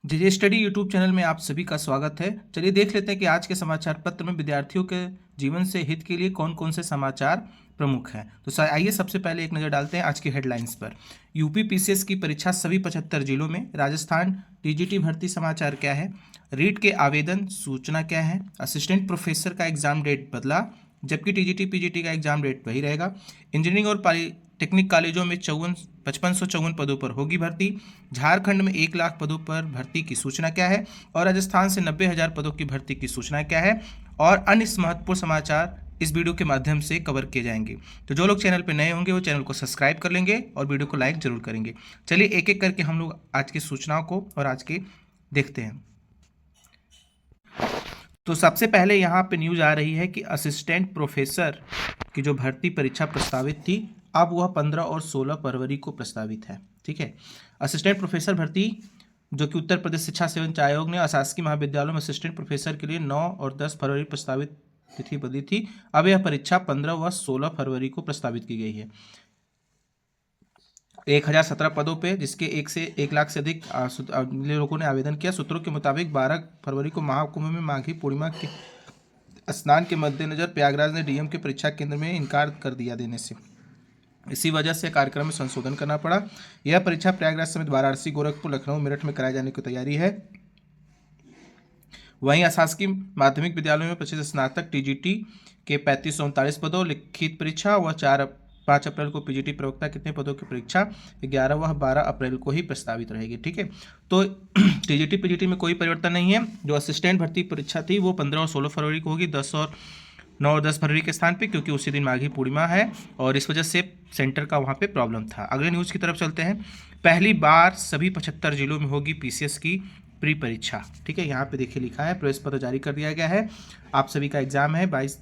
जे study YouTube channel में आप सभी का स्वागत है। चलिए देख लेते हैं कि आज के समाचार पत्र में विद्यार्थियों के जीवन से हित के लिए कौन कौन से समाचार प्रमुख हैं। तो आइए सबसे पहले एक नज़र डालते हैं आज की हेडलाइंस पर। यूपी पीसीएस की परीक्षा सभी 75 जिलों में। राजस्थान टीजीटी भर्ती समाचार क्या है। रीट के आवेदन सूचना क्या है। असिस्टेंट प्रोफेसर का एग्जाम डेट बदला, जबकि टीजीटी पीजीटी का एग्जाम डेट वही रहेगा। इंजीनियरिंग और टेक्निक कॉलेजों में 5554 पदों पर होगी भर्ती। झारखंड में 1 लाख पदों पर भर्ती की सूचना क्या है। और राजस्थान से 90,000 पदों की भर्ती की सूचना क्या है। और अन्य महत्वपूर्ण समाचार इस वीडियो के माध्यम से कवर किए जाएंगे। तो जो लोग चैनल पर नए होंगे वो चैनल को सब्सक्राइब कर लेंगे और वीडियो को लाइक जरूर करेंगे। चलिए एक एक करके हम लोग आज की सूचनाओं को और आज के देखते हैं। तो सबसे पहले यहाँ पे न्यूज आ रही है कि असिस्टेंट प्रोफेसर की जो भर्ती परीक्षा प्रस्तावित थी, अब वह 15 और 16 फरवरी को प्रस्तावित है। ठीक है, असिस्टेंट प्रोफेसर भर्ती जो कि उत्तर प्रदेश शिक्षा सेवा आयोग ने अशासकीय महाविद्यालयों में असिस्टेंट प्रोफेसर के लिए 9 और 10 फरवरी प्रस्तावित तिथि बदली थी। अब यह परीक्षा 15 व 16 फरवरी को प्रस्तावित की गई है। 1017 पदों पे, जिसके 1 लाख से अधिक लोगों ने आवेदन किया। सूत्रों के मुताबिक 12 फरवरी को महाकुंभ में माघी पूर्णिमा के स्नान के मद्देनजर प्रयागराज ने डीएम के परीक्षा केंद्र में इनकार कर दिया देने से, इसी वजह से कार्यक्रम में संशोधन करना पड़ा। यह परीक्षा प्रयागराज समेत वाराणसी, गोरखपुर, लखनऊ, मेरठ में कराए जाने की तैयारी है। वहीं अशासकीय माध्यमिक विद्यालयों में 25 स्नातक टीजीटी के 3539 पदों लिखित परीक्षा व 5 अप्रैल को पीजीटी प्रवक्ता कितने पदों की परीक्षा 11 व 12 अप्रैल को ही प्रस्तावित रहेगी। ठीक है, तो टीजीटी पीजीटी में कोई परिवर्तन नहीं है। जो असिस्टेंट भर्ती परीक्षा थी वो 15 और 16 फरवरी को होगी, 9 और 10 फरवरी के स्थान पे, क्योंकि उसी दिन माघी पूर्णिमा है और इस वजह से सेंटर का वहाँ पे प्रॉब्लम था। अगले न्यूज़ की तरफ चलते हैं। पहली बार सभी 75 जिलों में होगी पीसीएस की प्री परीक्षा। ठीक है, यहाँ पे देखिए लिखा है, प्रवेश पत्र जारी कर दिया गया है। आप सभी का एग्जाम है 22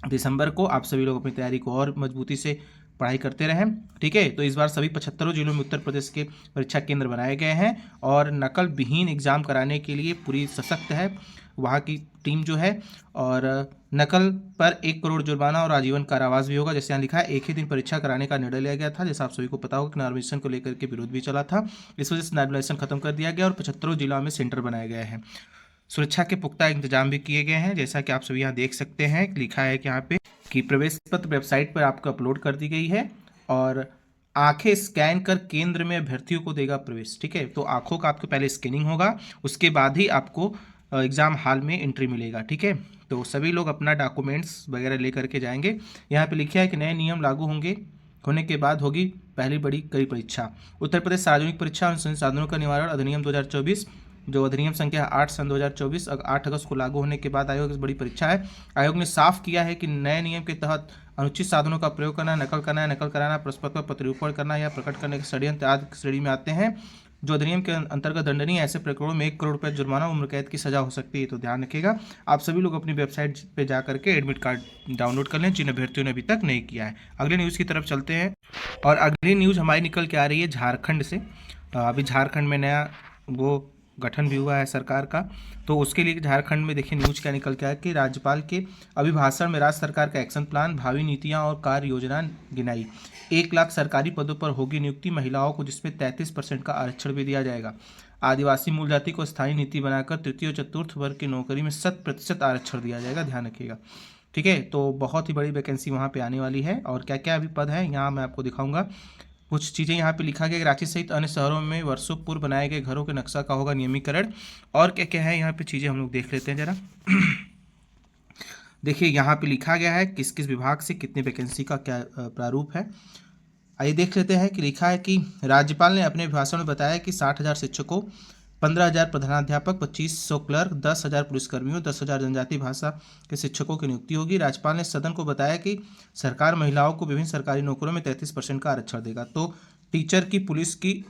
दिसंबर को। आप सभी लोग अपनी तैयारी को और मजबूती से पढ़ाई करते रहें। ठीक है, तो इस बार सभी 75 जिलों में उत्तर प्रदेश के परीक्षा केंद्र बनाए गए हैं और नकल विहीन एग्जाम कराने के लिए पूरी सशक्त है वहाँ की टीम जो है। और नकल पर 1 करोड़ जुर्माना और आजीवन कारावास भी होगा। जैसे यहाँ लिखा है, एक ही दिन परीक्षा कराने का निर्णय लिया गया था। जैसा आप सभी को पता होगा कि नॉर्मलाइजेशन को लेकर के विरोध भी चला था, इस वजह से नॉर्मलाइजेशन खत्म कर दिया गया और 75 जिलों में सेंटर बनाए गए हैं। सुरक्षा के पुख्ता इंतजाम भी किए गए हैं। जैसा कि आप सभी यहाँ देख सकते हैं, लिखा है कि यहाँ पे कि प्रवेश पत्र वेबसाइट पर आपको अपलोड कर दी गई है और आंखें स्कैन कर केंद्र में अभ्यर्थियों को देगा प्रवेश। ठीक है, तो आंखों का आपको पहले स्कैनिंग होगा, उसके बाद ही आपको एग्ज़ाम हॉल में एंट्री मिलेगा। ठीक है, तो सभी लोग अपना डॉक्यूमेंट्स वगैरह ले करके जाएंगे। यहाँ पे लिखा है कि नए नियम लागू होने के बाद होगी पहली बड़ी कड़ी परीक्षा। उत्तर प्रदेश सार्वजनिक परीक्षा और संसाधनों का निवारण अधिनियम 2024, जो अधिनियम संख्या 8 सन 2024 8 अगस्त को लागू होने के बाद आयोग की बड़ी परीक्षा है। आयोग ने साफ किया है कि नए नियम के तहत अनुचित साधनों का प्रयोग करना, नकल करना, नकल कराना, प्रश्न पत्र प्रतिरूपण करना या प्रकट करने के षड्यंत्र आदि श्रेणी में आते हैं, जो अधिनियम के अंतर्गत दंडनीय। ऐसे प्रकरणों में 1 करोड़ रुपये जुर्माना, उम्र कैद की सजा हो सकती है। तो ध्यान रखिएगा, आप सभी लोग अपनी वेबसाइट पे जा करके एडमिट कार्ड डाउनलोड कर लें, जिन अभ्यर्थियों ने अभी तक नहीं किया है। अगले न्यूज़ की तरफ चलते हैं और अगली न्यूज़ हमारी निकल के आ रही है झारखंड से। अभी झारखंड में नया वो गठन भी हुआ है सरकार का, तो उसके लिए झारखंड में देखिए न्यूज क्या निकल के आया कि राज्यपाल के अभिभाषण में राज्य सरकार का एक्शन प्लान, भावी नीतियां और कार्य योजना गिनाई। 1 लाख सरकारी पदों पर होगी नियुक्ति, महिलाओं को जिसमें 33% का आरक्षण भी दिया जाएगा। आदिवासी मूल जाति को स्थायी नीति बनाकर तृतीय और चतुर्थ वर्ग की नौकरी में 100% आरक्षण दिया जाएगा। ध्यान रखिएगा। ठीक है, तो बहुत ही बड़ी वैकेंसी वहाँ पे आने वाली है और क्या क्या अभी पद है यहाँ मैं आपको दिखाऊंगा। कुछ चीज़ें यहाँ पे लिखा गया कि रांची सहित अन्य शहरों में वर्षों पूर्व बनाए गए घरों के नक्शा का होगा नियमीकरण। और क्या क्या है यहाँ पे चीज़ें हम लोग देख लेते हैं जरा। देखिए यहाँ पे लिखा गया है किस किस विभाग से कितने वैकेंसी का क्या प्रारूप है। आइए देख लेते हैं कि लिखा है कि राज्यपाल ने अपने भाषण में बताया कि 60,000 शिक्षकों, 15,000 प्रधानाध्यापक, 2500 क्लर्क, 10,000 पुलिसकर्मियों, 10,000 जनजातीय भाषा के शिक्षकों की नियुक्ति होगी। राज्यपाल ने सदन को बताया कि सरकार महिलाओं को विभिन्न सरकारी नौकरियों में 33% का आरक्षण देगा। तो टीचर की, पुलिस की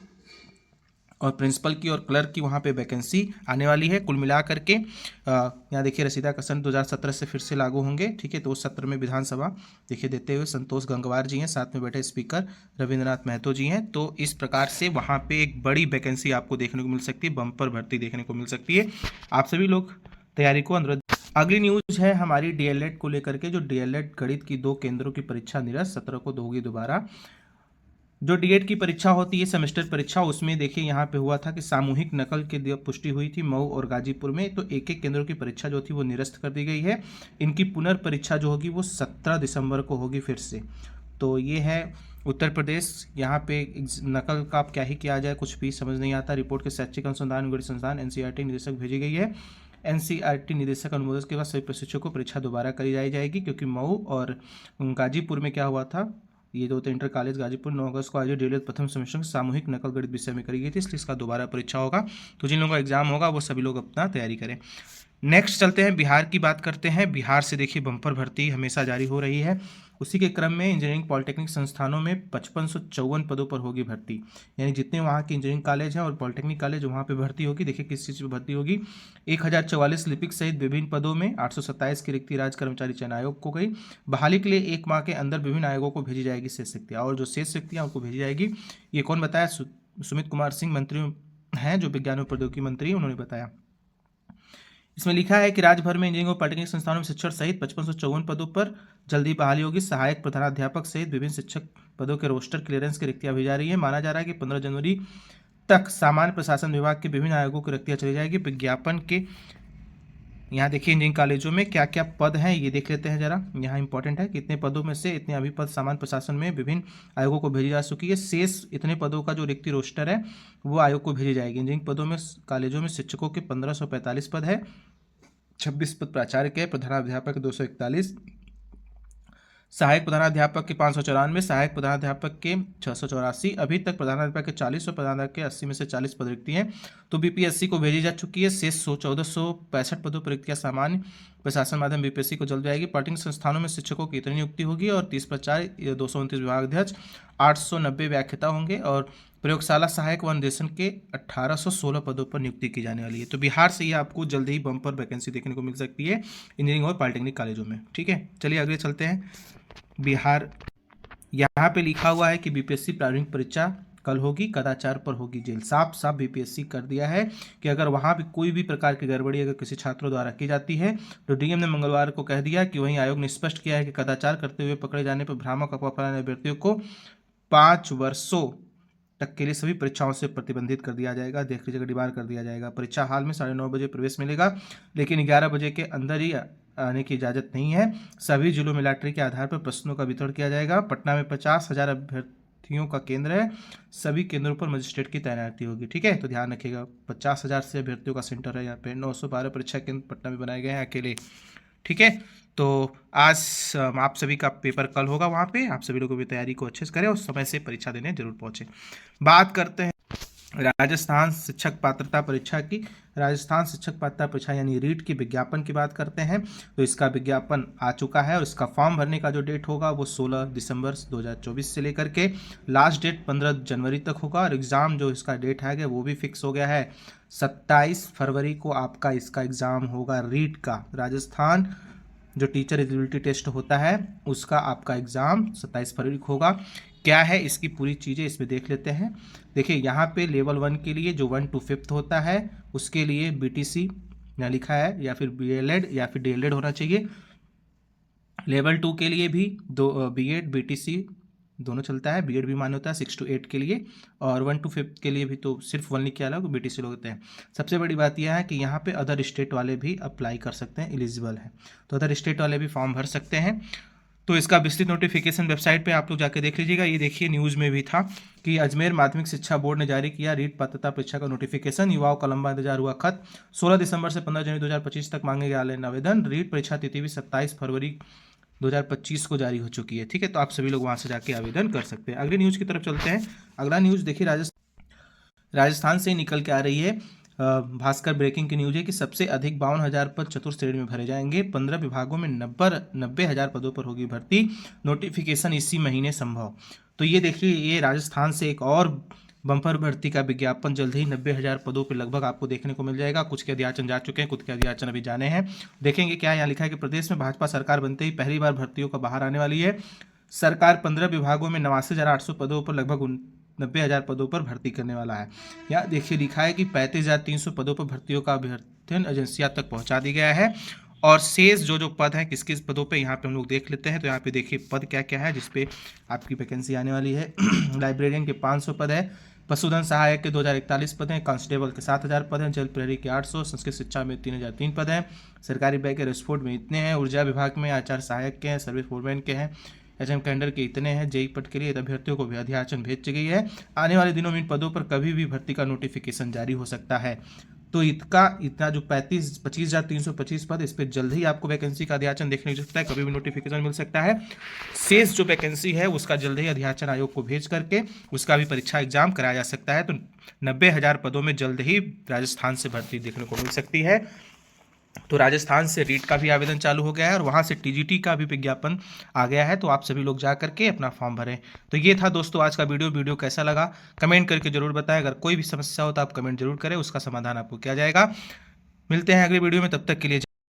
और प्रिंसिपल की और क्लर्क की वहाँ पे वैकेंसी आने वाली है। कुल मिला करके यहाँ देखिए रसीदा का सन 2017 से फिर से लागू होंगे। ठीक है, तो उस सत्र में विधानसभा देखिए देते हुए संतोष गंगवार जी हैं, साथ में बैठे स्पीकर रविंद्रनाथ महतो जी हैं। तो इस प्रकार से वहाँ पे एक बड़ी वैकेंसी आपको देखने को मिल सकती है, बम्पर भर्ती देखने को मिल सकती है। आप सभी लोग तैयारी को अनुरोध। अगली न्यूज है हमारी डीएलएड को लेकर के, जो डीएलएड गणित की 2 केंद्रों की परीक्षा निरस्त 17 को होगी दोबारा। जो डीएड की परीक्षा होती है सेमेस्टर परीक्षा, उसमें देखिए यहाँ पे हुआ था कि सामूहिक नकल की पुष्टि हुई थी मऊ और गाजीपुर में, तो एक एक केंद्रों की परीक्षा जो थी वो निरस्त कर दी गई है। इनकी पुनर्परीक्षा जो होगी वो 17 दिसंबर को होगी फिर से। तो ये है उत्तर प्रदेश। यहाँ पे नकल का क्या ही किया जाए, कुछ भी समझ नहीं आता। रिपोर्ट के शैक्षिक अनुसंधान गणित संस्थान एनसीईआरटी निदेशक भेजी गई है। एनसीईआरटी निदेशक अनुमोदन के बाद सभी प्रशिक्षकों को परीक्षा दोबारा करी जाएगी, क्योंकि मऊ और गाजीपुर में क्या हुआ था, ये जो इंटर कॉलेज गाजीपुर 9 अगस्त को आयोजित डीएलएड प्रथम सेमेस्टर सामूहिक नकल गणित विषय में करी गई थी, इसलिए इसका दोबारा परीक्षा होगा। तो जिन लोगों का एग्जाम होगा वो सभी लोग अपना तैयारी करें। नेक्स्ट चलते हैं, बिहार की बात करते हैं। बिहार से देखिए बम्पर भर्ती हमेशा जारी हो रही है। उसी के क्रम में इंजीनियरिंग पॉलिटेक्निक संस्थानों में 5554 पदों पर होगी भर्ती, यानी जितने वहाँ के इंजीनियरिंग कॉलेज हैं और पॉलिटेक्निक कॉलेज वहाँ पे भर्ती होगी। देखिए किस चीज़ पर भर्ती होगी। 1044 लिपिक सहित विभिन्न पदों में 827 की रिक्ति राज्य कर्मचारी चयन आयोग को गई। बहाली के लिए 1 माह के अंदर विभिन्न आयोगों को भेजी जाएगी शेष रिक्तियाँ, और जो शेष रिक्तियाँ उनको भेजी जाएगी। ये कौन बताया? सुमित कुमार सिंह मंत्री हैं, जो विज्ञान और प्रौद्योगिकी मंत्री, उन्होंने बताया। इसमें लिखा है कि राज्य भर में इंजीनियरिंग और पॉलिटेक्निक संस्थानों में शिक्षक सहित 5554 पदों पर जल्दी बहाली होगी। सहायक प्रधानाध्यापक सहित विभिन्न शिक्षक पदों के रोस्टर क्लियरेंस की रिक्तियां भेजी जा रही है। माना जा रहा है कि 15 जनवरी तक सामान्य प्रशासन विभाग के विभिन्न आयोगों की रिक्तियां चली जाएगी। विज्ञापन के यहाँ देखिए इंजीनियरिंग कॉलेजों में क्या क्या पद हैं ये देख लेते हैं जरा। यहाँ इंपॉर्टेंट है कि इतने पदों में से इतने अभी पद सामान्य प्रशासन में विभिन्न आयोगों को भेजी जा चुकी है। शेष इतने पदों का जो रिक्ति रोस्टर है वो आयोग को भेजी जाएगी। इंजीनियरिंग पदों में कॉलेजों में शिक्षकों के 1545 पद है, 26 पद प्राचार्य के, प्रधानाध्यापक 241, सहायक प्रधानाध्यापक के 594, सहायक प्रधानाध्यापक के 684, अभी तक प्रधानाध्यापक के 40 और प्रधानाध्यापक के 80 में से 40 पद रिक्ति हैं, तो बीपीएससी को भेजी जा चुकी है। शेष 1465 पदों पर रिक्तियां सामान्य प्रशासन माध्यम बीपीएससी को जल्द जाएगी। पॉलिटेक्निक संस्थानों में शिक्षकों की इतनी नियुक्ति होगी और 30 प्राचार्य, 229 विभागाध्यक्ष, 890 व्याख्याता होंगे, और प्रयोगशाला सहायक व अनुदेशन के 1816 पदों पर नियुक्ति की जाने वाली है। तो बिहार से ये आपको जल्द ही बम्पर वैकेंसी देखने को मिल सकती है इंजीनियरिंग और पॉलिटेक्निक कॉलेजों में। ठीक है, चलिए आगे चलते हैं। बिहार, यहाँ पे लिखा हुआ है कि बीपीएससी प्रारंभिक परीक्षा कल होगी, कदाचार पर होगी जेल। साफ साफ बीपीएससी कर दिया है कि अगर वहाँ भी कोई भी प्रकार की गड़बड़ी अगर किसी छात्रों द्वारा की जाती है तो डीएम ने मंगलवार को कह दिया कि वहीं आयोग ने स्पष्ट किया है कि कदाचार करते हुए पकड़े जाने पर भ्रामक अफवाह फैलाने वाले अभ्यर्थियों को 5 वर्षों तक के लिए सभी परीक्षाओं से प्रतिबंधित कर दिया जाएगा। देख लीजिएगा, डिबार कर दिया जाएगा। परीक्षा हाल में 9:30 बजे प्रवेश मिलेगा, लेकिन 11 बजे के अंदर ही आने की इजाज़त नहीं है। सभी जिलों में लॉटरी के आधार पर प्रश्नों का वितरण किया जाएगा। पटना में 50,000 अभ्यर्थियों का केंद्र है, सभी केंद्रों पर मजिस्ट्रेट की तैनाती होगी। ठीक है, तो ध्यान रखिएगा 50,000 से अभ्यर्थियों का सेंटर है यहाँ पे। 912 परीक्षा केंद्र पटना में बनाए गए हैं अकेले। ठीक है, तो आज आप सभी का पेपर कल होगा, वहाँ पे आप सभी लोगों की तैयारी को अच्छे से करें और समय से परीक्षा देने जरूर पहुँचे। बात करते हैं राजस्थान शिक्षक पात्रता परीक्षा की। राजस्थान शिक्षक पात्रता परीक्षा यानी रीट की विज्ञापन की बात करते हैं, तो इसका विज्ञापन आ चुका है और इसका फॉर्म भरने का जो डेट होगा वो 16 दिसंबर 2024 से लेकर के लास्ट डेट 15 जनवरी तक होगा, और एग्ज़ाम जो इसका डेट है वो भी फिक्स हो गया है। 27 फरवरी को आपका इसका एग्ज़ाम होगा रीट का। राजस्थान जो टीचर एलिजिबिलिटी टेस्ट होता है उसका आपका एग्ज़ाम 27 फरवरी को होगा। क्या है इसकी पूरी चीज़ें इसमें देख लेते हैं। देखिए यहाँ पे लेवल 1 के लिए जो 1 to 5th होता है उसके लिए बीटीसी यहाँ लिखा है, या फिर बीएलएड या फिर डीएलएड होना चाहिए। लेवल 2 के लिए भी बीएड बीटीसी दोनों चलता है, बीएड भी मान्य होता है 6 to 8 के लिए, और 1 to 5 के लिए भी तो सिर्फ 1 लिख के अलग बीटीसी लोग होते हैं। सबसे बड़ी बात यह है कि यहाँ पे अदर स्टेट वाले भी अप्लाई कर सकते हैं, एलिजिबल हैं, तो अदर स्टेट वाले भी फॉर्म भर सकते हैं। तो इसका विस्तृत नोटिफिकेशन वेबसाइट पे आप लोग जाके देख लीजिएगा। ये देखिए न्यूज़ में भी था कि अजमेर माध्यमिक शिक्षा बोर्ड ने जारी किया रीट पात्रता परीक्षा का नोटिफिकेशन। युवाओं का लंबा इंतजार हुआ खत। 16 दिसंबर से 15 जनवरी 2025 तक मांगे गए ऑनलाइन आवेदन। रीट परीक्षा तिथि भी 27 फरवरी 2025 को जारी हो चुकी है। ठीक है, तो आप सभी लोग वहाँ से जाके आवेदन कर सकते हैं। अगली न्यूज़ की तरफ चलते हैं। अगला न्यूज़ देखिए राजस्थान से निकल के आ रही है। भास्कर ब्रेकिंग की न्यूज़ है कि सबसे अधिक 52,000 पद चतुर्थ श्रेणी में भरे जाएंगे। 15 विभागों में 90,000 पदों पर होगी भर्ती। नोटिफिकेशन इसी महीने संभव। तो ये देखिए, ये राजस्थान से एक और बम्पर भर्ती का विज्ञापन जल्द ही 90,000 पदों पर लगभग आपको देखने को मिल जाएगा। कुछ के अध्याचन जा चुके हैं, कुछ के अध्याचन अभी जाने हैं। देखेंगे क्या यहाँ लिखा है कि प्रदेश में भाजपा सरकार बनते ही पहली बार भर्तियों का बाहर आने वाली है। सरकार 15 विभागों में 89,800 पदों पर लगभग 90,000 पदों पर भर्ती करने वाला है। यहाँ देखिए लिखा है कि 35,300 पदों पर भर्तियों का अभ्यर्थन एजेंसियां तक पहुंचा दी गया है, और शेष जो जो पद हैं किस किस पदों पे यहाँ पे हम लोग देख लेते हैं। तो यहाँ पे देखिए पद क्या क्या है जिसपे आपकी वैकेंसी आने वाली है। लाइब्रेरियन के 500 पद है, पशुधन सहायक के 2041 पद हैं, कांस्टेबल के 7000 पद हैं, जल प्रहरी के 800, संस्कृत शिक्षा में 3003 पद हैं, सरकारी बैंक के रेस्पोर्ट में इतने हैं, ऊर्जा विभाग में आचार्य सहायक के हैं, सर्विस फोरमैन के हैं, एचएम कैंडर के इतने हैं, जेई पद के लिए अभ्यर्थियों को भी अध्याचन भेज गई है। आने वाले दिनों में इन पदों पर कभी भी भर्ती का नोटिफिकेशन जारी हो सकता है। तो इतना जो 25,325 पद, इस पर जल्द ही आपको वैकेंसी का अध्याचन देखने को मिल सकता है, कभी भी नोटिफिकेशन मिल सकता है। शेष जो वैकेंसी है उसका जल्द ही अध्याचन आयोग को भेज करके उसका भी परीक्षा एग्जाम कराया जा सकता है। तो 90,000 पदों में जल्द ही राजस्थान से भर्ती देखने को मिल सकती है। तो राजस्थान से रीट का भी आवेदन चालू हो गया है और वहाँ से टीजीटी का भी विज्ञापन आ गया है। तो आप सभी लोग जा करके अपना फॉर्म भरें। तो ये था दोस्तों आज का वीडियो कैसा लगा कमेंट करके जरूर बताएं। अगर कोई भी समस्या हो तो आप कमेंट जरूर करें, उसका समाधान आपको किया जाएगा। मिलते हैं अगले वीडियो में, तब तक के लिए।